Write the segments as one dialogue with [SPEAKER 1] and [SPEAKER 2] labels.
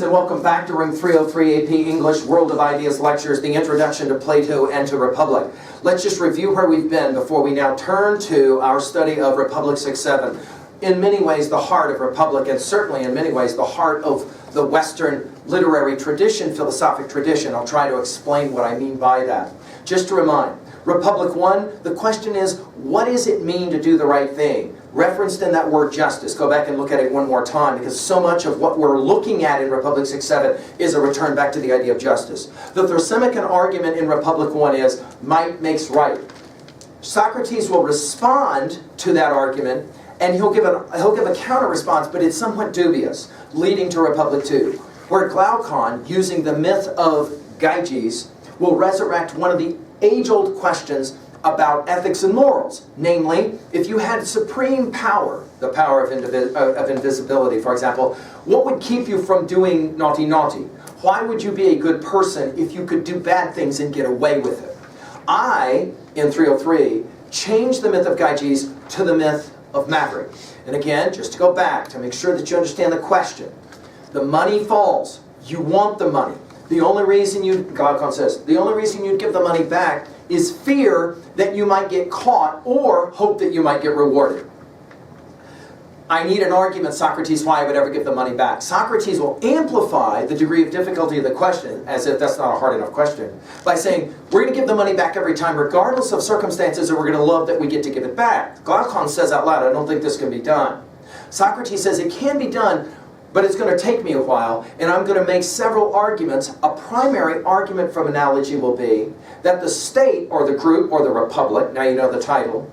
[SPEAKER 1] and welcome back to Room 303 AP English World of Ideas Lectures, the Introduction to Plato and to Republic. Let's just review where we've been before we now turn to our study of Republic 6-7. In many ways, the heart of Republic, and certainly in many ways, the heart of the Western literary tradition, philosophic tradition. I'll try to explain what I mean by that. Just to remind, Republic 1, the question is, what does it mean to do the right thing? Referenced in that word justice. Go back and look at it one more time, because so much of what we're looking at in Republic 6-7 is a return back to the idea of justice. The Thrasymachon argument in Republic 1 is, might makes right. Socrates will respond to that argument, and he'll give a counter-response, but it's somewhat dubious, leading to Republic 2, where Glaucon, using the myth of Gyges, will resurrect one of the age-old questions about ethics and morals. Namely, if you had supreme power, the power of invisibility, for example, what would keep you from doing naughty? Why would you be a good person if you could do bad things and get away with it? I, in 303, changed the myth of Gyges to the myth of Maverick. And again, just to go back, to make sure that you understand the question. The money falls. You want the money. The only reason Glaucon says, the only reason you'd give the money back is fear that you might get caught or hope that you might get rewarded. I need an argument, Socrates, why I would ever give the money back. Socrates will amplify the degree of difficulty of the question, as if that's not a hard enough question, by saying, we're going to give the money back every time, regardless of circumstances, or we're going to love that we get to give it back. Glaucon says out loud, I don't think this can be done. Socrates says it can be done, but it's going to take me a while, and I'm going to make several arguments. A primary argument from analogy will be that the state, or the group, or the republic, now you know the title,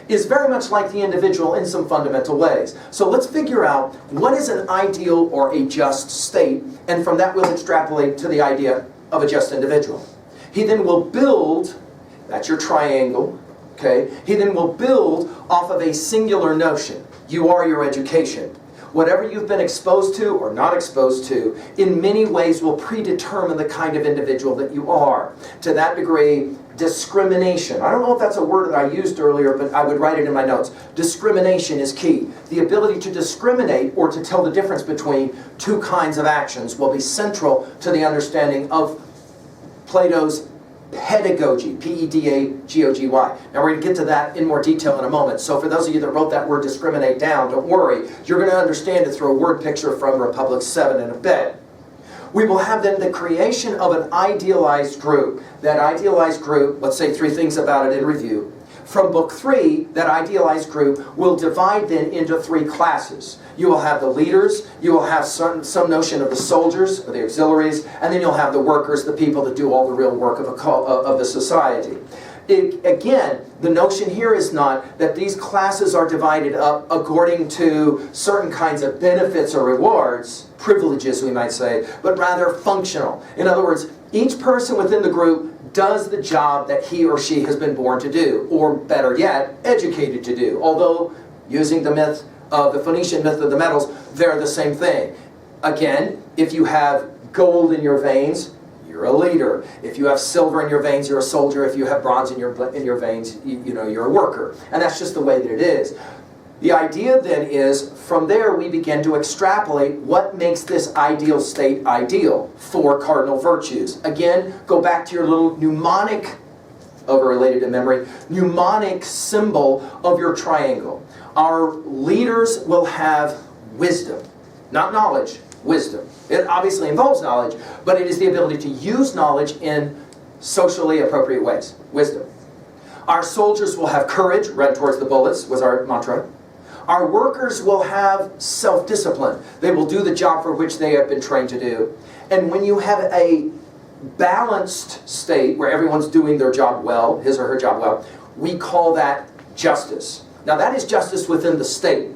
[SPEAKER 1] is very much like the individual in some fundamental ways. So let's figure out what is an ideal or a just state, and from that we'll extrapolate to the idea of a just individual. He then will build, that's your triangle, okay? He then will build off of a singular notion. You are your education. Whatever you've been exposed to or not exposed to, in many ways will predetermine the kind of individual that you are. To that degree, discrimination. I don't know if that's a word that I used earlier, but I would write it in my notes. Discrimination is key. The ability to discriminate or to tell the difference between two kinds of actions will be central to the understanding of Plato's pedagogy, P-E-D-A-G-O-G-Y. Now we're going to get to that in more detail in a moment. So for those of you that wrote that word discriminate down, don't worry. You're going to understand it through a word picture from Republic 7 in a bit. We will have then the creation of an idealized group. That idealized group, let's say three things about it in review. From Book 3, that idealized group will divide then into three classes. You will have the leaders, you will have some notion of the soldiers, or the auxiliaries, and then you'll have the workers, the people that do all the real work of the society. Again, the notion here is not that these classes are divided up according to certain kinds of benefits or rewards, privileges we might say, but rather functional. In other words, each person within the group does the job that he or she has been born to do, or better yet, educated to do. Although, using the myth of the Phoenician myth of the metals, they're the same thing. Again, if you have gold in your veins, you're a leader. If you have silver in your veins, you're a soldier. If you have bronze in your veins, you know, you're a worker. And that's just the way that it is. The idea then is, from there we begin to extrapolate what makes this ideal state ideal. Four cardinal virtues. Again, go back to your little mnemonic, overrelated to memory, mnemonic symbol of your triangle. Our leaders will have wisdom, not knowledge, wisdom. It obviously involves knowledge, but it is the ability to use knowledge in socially appropriate ways. Wisdom. Our soldiers will have courage, run towards the bullets was our mantra. Our workers will have self-discipline. They will do the job for which they have been trained to do. And when you have a balanced state where everyone's doing their job well, his or her job well, we call that justice. Now that is justice within the state.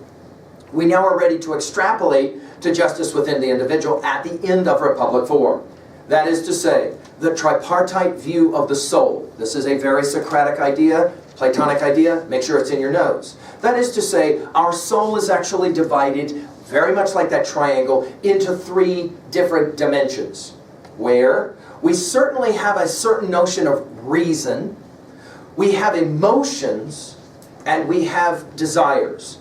[SPEAKER 1] We now are ready to extrapolate to justice within the individual at the end of Republic 4. That is to say, the tripartite view of the soul. This is a very Socratic idea, Platonic idea. Make sure it's in your notes. That is to say, our soul is actually divided, very much like that triangle, into three different dimensions. Where we certainly have a certain notion of reason, we have emotions, and we have desires.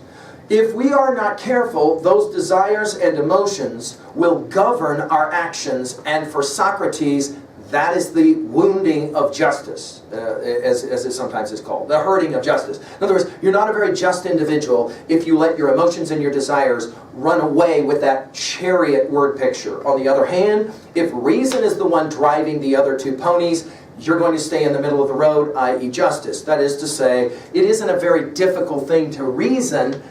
[SPEAKER 1] If we are not careful, those desires and emotions will govern our actions, and for Socrates, that is the wounding of justice, as it sometimes is called, the hurting of justice. In other words, you're not a very just individual if you let your emotions and your desires run away with that chariot word picture. On the other hand, if reason is the one driving the other two ponies, you're going to stay in the middle of the road, i.e. justice. That is to say, it isn't a very difficult thing to reason.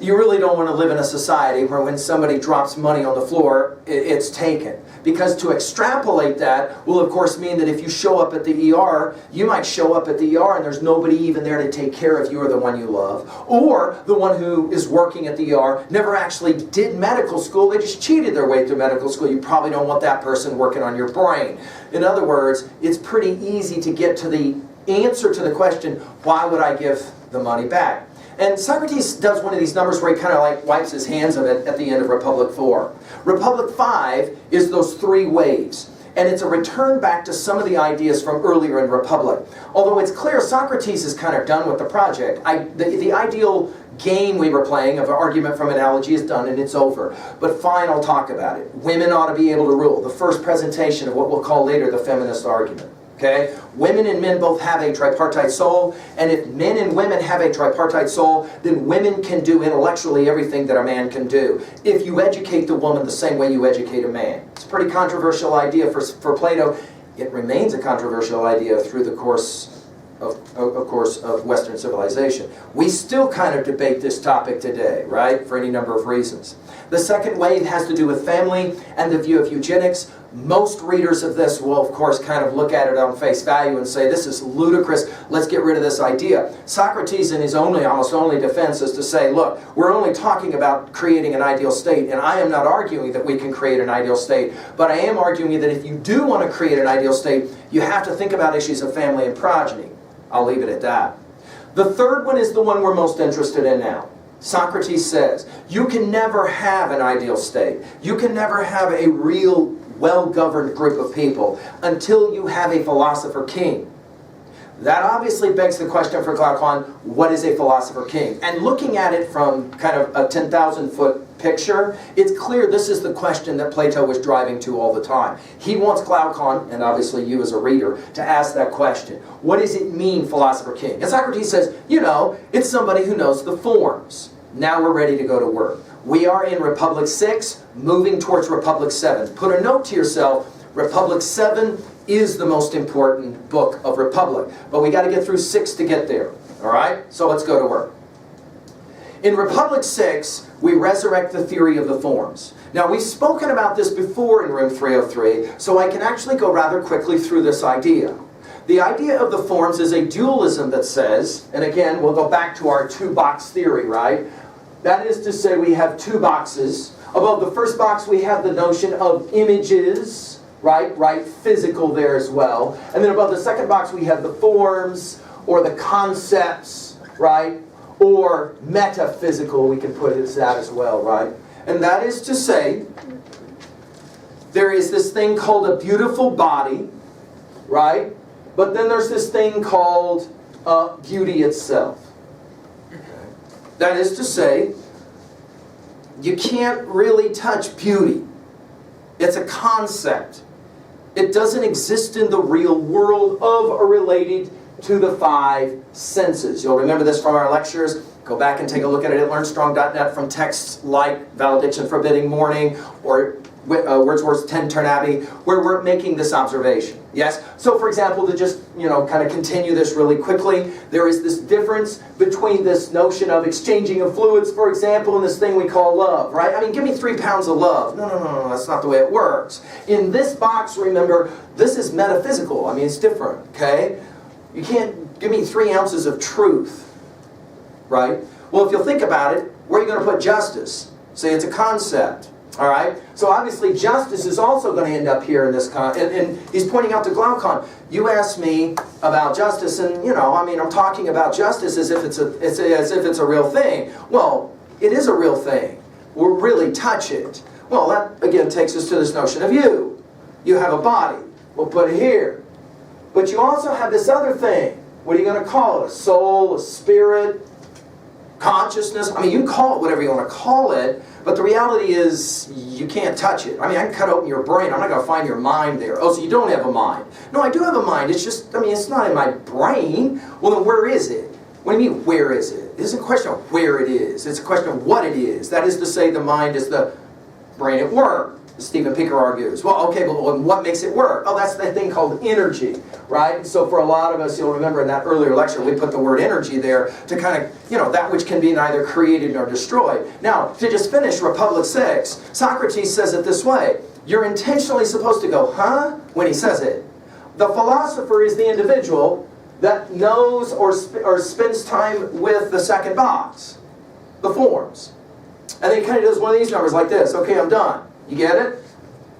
[SPEAKER 1] You really don't want to live in a society where when somebody drops money on the floor, it's taken. Because to extrapolate that will of course mean that if you show up at the ER, you might show up at the ER and there's nobody even there to take care of you or the one you love. Or the one who is working at the ER never actually did medical school, they just cheated their way through medical school. You probably don't want that person working on your brain. In other words, it's pretty easy to get to the answer to the question, why would I give the money back? And Socrates does one of these numbers where he kind of like wipes his hands of it at the end of Republic 4. Republic 5 is those three waves. And it's a return back to some of the ideas from earlier in Republic. Although it's clear Socrates is kind of done with the project. The ideal game we were playing of an argument from analogy is done and it's over. But fine, I'll talk about it. Women ought to be able to rule. The first presentation of what we'll call later the feminist argument. Okay? Women and men both have a tripartite soul, and if men and women have a tripartite soul, then women can do intellectually everything that a man can do. If you educate the woman the same way you educate a man. It's a pretty controversial idea for Plato. It remains a controversial idea through the course of Western civilization. We still kind of debate this topic today, right? For any number of reasons. The second wave has to do with family and the view of eugenics. Most readers of this will, of course, kind of look at it on face value and say, this is ludicrous, let's get rid of this idea. Socrates, in his almost only defense, is to say, look, we're only talking about creating an ideal state, and I am not arguing that we can create an ideal state, but I am arguing that if you do want to create an ideal state, you have to think about issues of family and progeny. I'll leave it at that. The third one is the one we're most interested in now. Socrates says, you can never have an ideal state. You can never have a real, well-governed group of people until you have a philosopher king. That obviously begs the question for Glaucon, what is a philosopher king? And looking at it from kind of a 10,000-foot picture, it's clear this is the question that Plato was driving to all the time. He wants Glaucon, and obviously you as a reader, to ask that question. What does it mean, philosopher king? And Socrates says, you know, it's somebody who knows the forms. Now we're ready to go to work. We are in Republic 6, moving towards Republic 7. Put a note to yourself, Republic 7 is the most important book of Republic. But we got to get through 6 to get there. All right? So let's go to work. In Republic 6, we resurrect the theory of the forms. Now, we've spoken about this before in room 303, so I can actually go rather quickly through this idea. The idea of the forms is a dualism that says, and again, we'll go back to our two-box theory, right? That is to say we have two boxes. Above the first box, we have the notion of images, right, physical there as well. And then above the second box, we have the forms, or the concepts, right? Or metaphysical, we can put it as that as well, right? And that is to say, there is this thing called a beautiful body, right? But then there's this thing called beauty itself. That is to say, you can't really touch beauty. It's a concept. It doesn't exist in the real world of or related to the 5 senses. You'll remember this from our lectures. Go back and take a look at it at learnstrong.net from texts like Valediction Forbidding Morning or Wordsworth's 10 Turn Abbey, where we're making this observation. Yes? So for example, to just, kind of continue this really quickly, there is this difference between this notion of exchanging of fluids, for example, and this thing we call love, right? I mean, give me 3 pounds of love. No, that's not the way it works. In this box, remember, this is metaphysical. I mean, it's different, okay? You can't give me 3 ounces of truth, right? Well, if you'll think about it, where are you going to put justice? Say it's a concept. All right? So obviously justice is also going to end up here in this and he's pointing out to Glaucon, you asked me about justice, and I'm talking about justice as if it's a real thing. Well, it is a real thing. We'll really touch it. Well, that again takes us to this notion of you. You have a body. We'll put it here. But you also have this other thing. What are you going to call it? A soul, a spirit, consciousness? I mean, you can call it whatever you want to call it, But the reality is, you can't touch it. I mean, I can cut open your brain. I'm not going to find your mind there. Oh, so you don't have a mind. No, I do have a mind. It's just, I mean, it's not in my brain. Well, then where is it? What do you mean, where is it? It isn't a question of where it is. It's a question of what it is. That is to say, the mind is the brain at work. Stephen Pinker argues. Well, okay, but what makes it work? Oh, that's the thing called energy, right? So for a lot of us, you'll remember in that earlier lecture, we put the word energy there to kind of, that which can be neither created nor destroyed. Now, to just finish Republic 6, Socrates says it this way. You're intentionally supposed to go, huh? When he says it. The philosopher is the individual that knows or spends time with the second box, the forms. And then he kind of does one of these numbers like this. Okay, I'm done. You get it?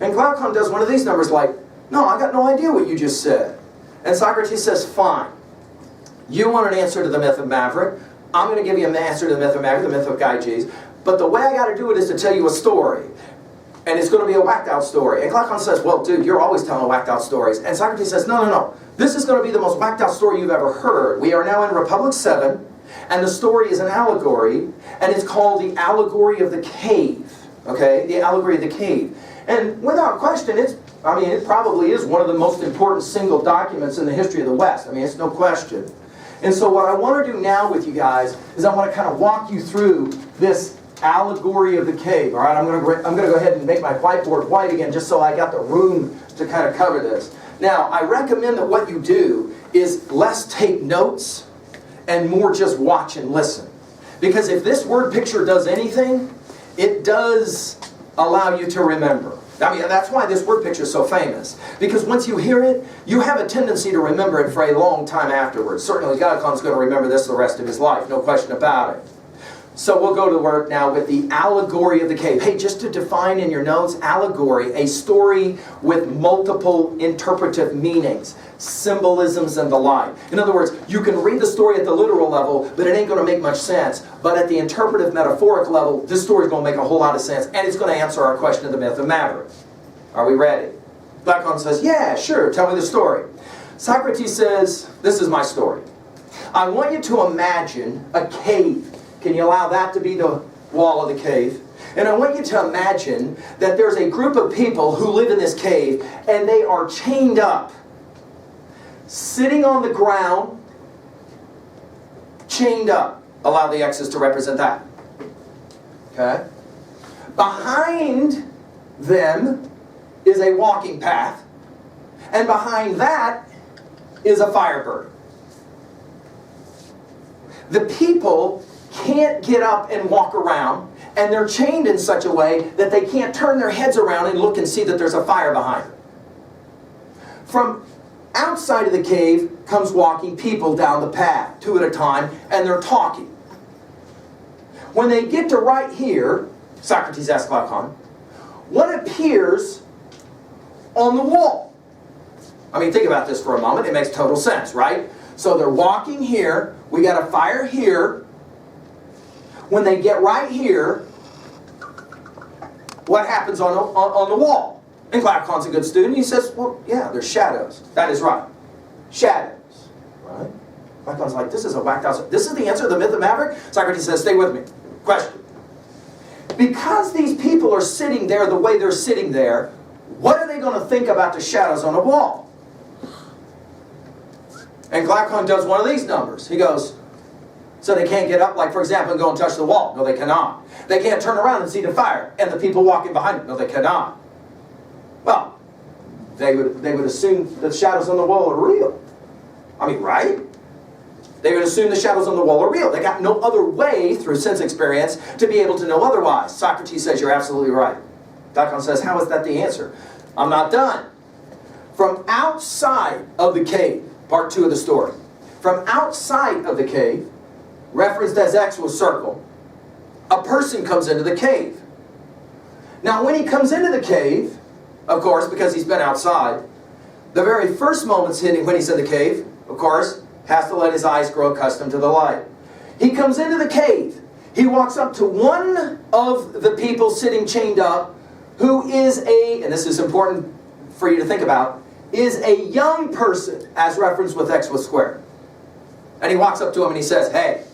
[SPEAKER 1] And Glaucon does one of these numbers like, no, I got no idea what you just said. And Socrates says, fine. You want an answer to the myth of Maverick. I'm going to give you an answer to the myth of Maverick, the myth of Gyges. But the way I got to do it is to tell you a story. And it's going to be a whacked out story. And Glaucon says, well, dude, you're always telling whacked out stories. And Socrates says, no. This is going to be the most whacked out story you've ever heard. We are now in Republic 7. And the story is an allegory. And it's called the Allegory of the Cave. Okay, the Allegory of the Cave. And without question, it probably is one of the most important single documents in the history of the West. I mean, it's no question. And so what I want to do now with you guys is I want to kind of walk you through this Allegory of the Cave. All right, I'm going to go ahead and make my whiteboard white again just so I got the room to kind of cover this. Now, I recommend that what you do is less take notes and more just watch and listen. Because if this word picture does anything, it does allow you to remember. I mean, that's why this word picture is so famous. Because once you hear it, you have a tendency to remember it for a long time afterwards. Certainly, Glaucon's going to remember this the rest of his life, no question about it. So we'll go to work now with the Allegory of the Cave. Hey, just to define in your notes, allegory, a story with multiple interpretive meanings, symbolisms, and the like. In other words, you can read the story at the literal level, but it ain't going to make much sense. But at the interpretive, metaphoric level, this story is going to make a whole lot of sense, and it's going to answer our question of the myth of Maverick. Are we ready? Glaucon says, yeah, sure, tell me the story. Socrates says, this is my story. I want you to imagine a cave. Can you allow that to be the wall of the cave? And I want you to imagine that there's a group of people who live in this cave, and they are chained up, sitting on the ground, chained up. Allow the X's to represent that. Okay? Behind them is a walking path, and behind that is a firebird. The people can't get up and walk around, and they're chained in such a way that they can't turn their heads around and look and see that there's a fire behind them. From outside of the cave comes walking people down the path, two at a time, and they're talking. When they get to right here, Socrates asked Glaucon, what appears on the wall? I mean, think about this for a moment. It makes total sense, right? So they're walking here. We got a fire here. When they get right here, what happens on the wall? And Glaucon's a good student. He says, well, yeah, there's shadows. That is right. Shadows. Right? Glaucon's like, this is a whacked out. This is the answer to the myth of Maverick? Socrates says, stay with me. Question. Because these people are sitting there the way they're sitting there, what are they going to think about the shadows on the wall? And Glaucon does one of these numbers. He goes, so they can't get up, like for example, and go and touch the wall. No, they cannot. They can't turn around and see the fire and the people walking behind them. No, they cannot. Well, they would assume the shadows on the wall are real. I mean, right? They would assume the shadows on the wall are real. They got no other way through sense experience to be able to know otherwise. Socrates says, you're absolutely right. Glaucon says, how is that the answer? I'm not done. From outside of the cave, part 2 of the story. From outside of the cave, referenced as X with circle, a person comes into the cave. Now when he comes into the cave, of course, because he's been outside, the very first moment's hitting when he's in the cave, of course, has to let his eyes grow accustomed to the light. He comes into the cave. He walks up to one of the people sitting chained up, who is and this is important for you to think about, is a young person, as referenced with X with square. And he walks up to him and he says, hey,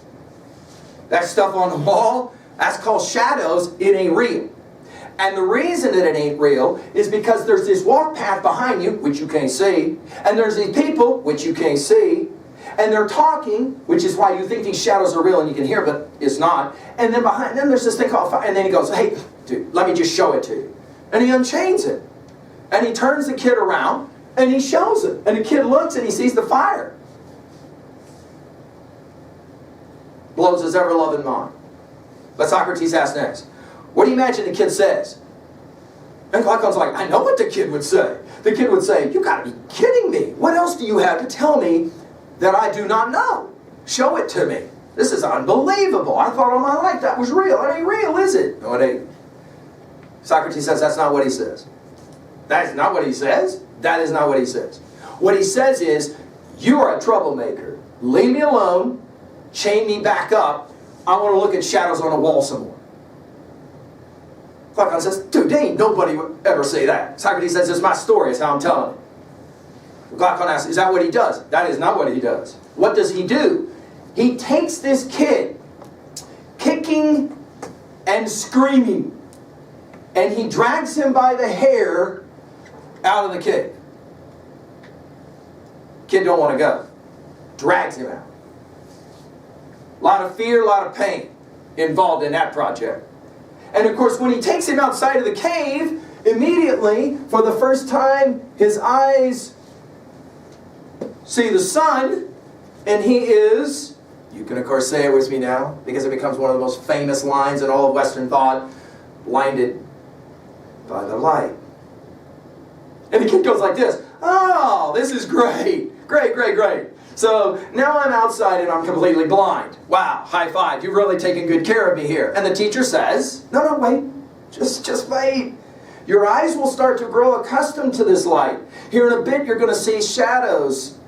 [SPEAKER 1] that stuff on the wall, That's called shadows. It ain't real. And the reason that it ain't real is because there's this walk path behind you, which you can't see, and there's these people, which you can't see, and they're talking, which is why you think these shadows are real and you can hear, but it's not. And then behind them there's this thing called fire, and then he goes, hey, dude, let me just show it to you. And he unchains it. And he turns the kid around, and he shows it. And the kid looks and he sees the fire. Blows his ever-loving mind. But Socrates asks next, what do you imagine the kid says? And Glaucon's like, I know what the kid would say. The kid would say, you gotta be kidding me. What else do you have to tell me that I do not know? Show it to me. This is unbelievable. I thought all my life that was real. It ain't real, is it? No, it ain't. Socrates says that's not what he says. That is not what he says. That is not what he says. What he says is, you are a troublemaker. Leave me alone. Chain me back up. I want to look at shadows on a wall some more. Glaucon says, dude, ain't nobody would ever say that. Socrates says, it's my story, it's how I'm telling it. Glaucon asks, is that what he does? That is not what he does. What does he do? He takes this kid, kicking and screaming, and he drags him by the hair out of the cave. Kid don't want to go. Drags him out. A lot of fear, a lot of pain involved in that project. And of course, when he takes him outside of the cave, immediately, for the first time, his eyes see the sun, and he is, you can of course say it with me now, because it becomes one of the most famous lines in all of Western thought, blinded by the light. And the kid goes like this, oh, this is great, great, great, great. So now I'm outside and I'm completely blind. Wow, high five, you've really taken good care of me here. And the teacher says, no, wait, just wait. Your eyes will start to grow accustomed to this light. Here in a bit you're going to see shadows,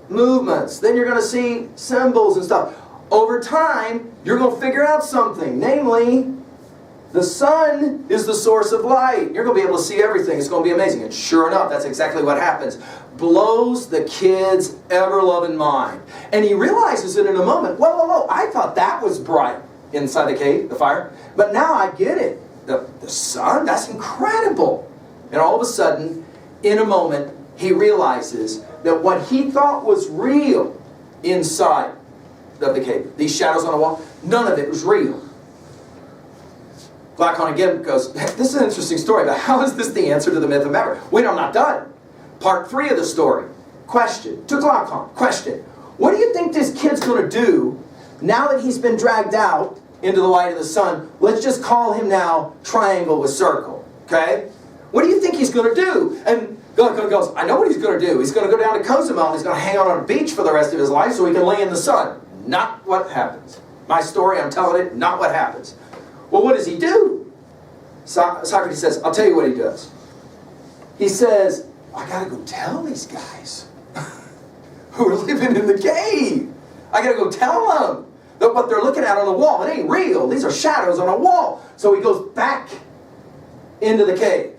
[SPEAKER 1] movements, then you're going to see symbols and stuff. Over time, you're going to figure out something, namely, the sun is the source of light. You're going to be able to see everything. It's going to be amazing. And sure enough, that's exactly what happens. Blows the kid's ever-loving mind. And he realizes it in a moment. Whoa, I thought that was bright inside the cave, the fire. But now I get it. The sun? That's incredible. And all of a sudden, in a moment, he realizes that what he thought was real inside of the cave, these shadows on the wall, none of it was real. Glaucon again goes, this is an interesting story, but how is this the answer to the myth of Maverick? Wait, I'm not done. Part 3 of the story. Question. To Glaucon. Question. What do you think this kid's going to do now that he's been dragged out into the light of the sun? Let's just call him now Triangle with Circle. Okay? What do you think he's going to do? And Glaucon goes, I know what he's going to do. He's going to go down to Cozumel and he's going to hang out on a beach for the rest of his life so he can lay in the sun. Not what happens. My story, I'm telling it, not what happens. Well, what does he do? Socrates says, I'll tell you what he does. He says, I gotta go tell these guys who are living in the cave. I gotta go tell them that what they're looking at on the wall, it ain't real. These are shadows on a wall. So he goes back into the cave.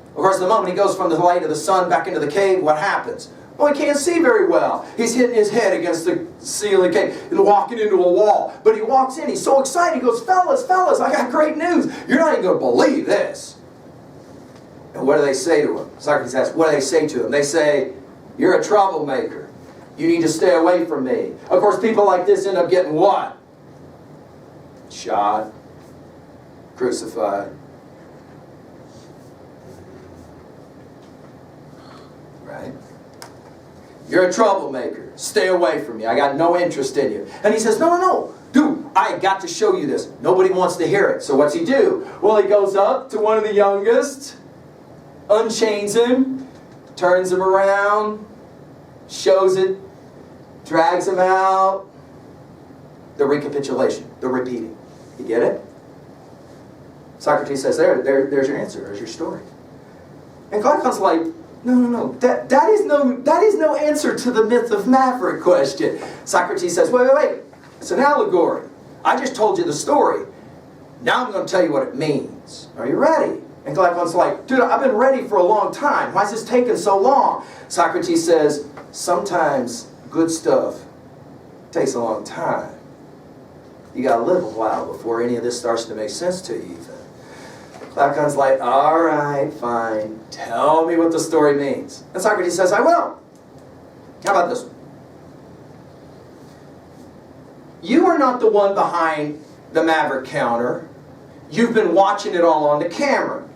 [SPEAKER 1] Of course, the moment he goes from the light of the sun back into the cave, what happens? Well, he can't see very well. He's hitting his head against the ceiling of the cave and walking into a wall. But he walks in, he's so excited, he goes, fellas, I got great news. You're not even going to believe this. And what do they say to him? Socrates asks, what do they say to him? They say, you're a troublemaker. You need to stay away from me. Of course, people like this end up getting what? Shot, crucified. Right? You're a troublemaker. Stay away from me. I got no interest in you. And he says, no. Dude, I got to show you this. Nobody wants to hear it. So what's he do? Well, he goes up to one of the youngest, unchains him, turns him around, shows it, drags him out. The recapitulation, the repeating. You get it? Socrates says, there's your answer. There's your story. And Glaucon's like, no. That is no answer to the myth of Maverick question. Socrates says, wait. It's an allegory. I just told you the story. Now I'm going to tell you what it means. Are you ready? And Glaucon's like, dude, I've been ready for a long time. Why is this taking so long? Socrates says, sometimes good stuff takes a long time. You got a little while before any of this starts to make sense to you, even. Glaucon's like, all right, fine. Tell me what the story means. And Socrates says, I will. How about this one? You are not the one behind the Maverick counter. You've been watching it all on the camera.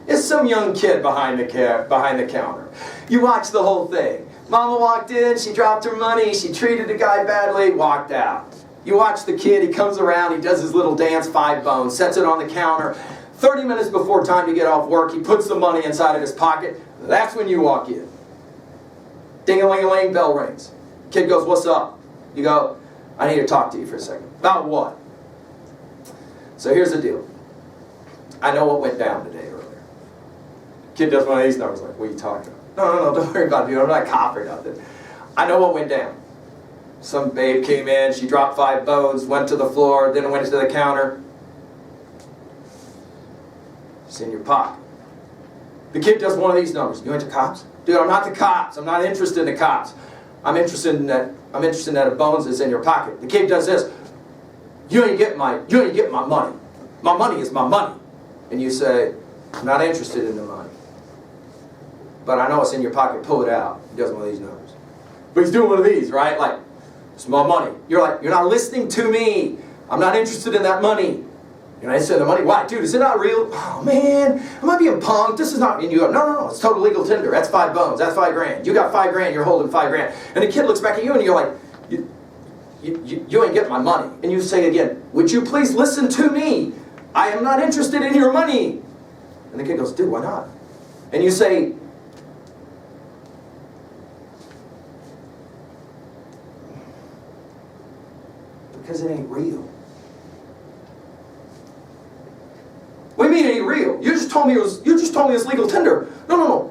[SPEAKER 1] It's some young kid behind the counter. You watched the whole thing. Mama walked in, she dropped her money, she treated the guy badly, walked out. You watch the kid, he comes around, he does his little dance, 5 bones, sets it on the counter. 30 minutes before time to get off work, he puts the money inside of his pocket. That's when you walk in. Ding-a-ling-a-ling, bell rings. Kid goes, what's up? You go, I need to talk to you for a second. About what? So here's the deal. I know what went down today earlier. Kid does one of these numbers, like, what are you talking about? No, don't worry about it, dude. I'm not a cop or nothing. I know what went down. Some babe came in, she dropped 5 bones, went to the floor, then went to the counter. It's in your pocket. The kid does one of these numbers. You into cops? Dude, I'm not the cops. I'm not interested in the cops. I'm interested in that a bones is in your pocket. The kid does this. You ain't getting my money. My money is my money. And you say, I'm not interested in the money. But I know it's in your pocket. Pull it out. He does one of these numbers. But he's doing one of these, right? Like, it's my money. You're like, you're not listening to me. I'm not interested in that money. You're not interested in the money. Why? Dude, is it not real? Oh, man. Am I being punked? This is not... And you go, no. It's total legal tender. That's 5 bones. That's 5 grand. You got 5 grand. You're holding 5 grand. And the kid looks back at you and you're like, you ain't getting my money. And you say again, would you please listen to me? I am not interested in your money. And the kid goes, dude, why not? And you say, because it ain't real. What do you mean it ain't real? You just told me it's legal tender. No.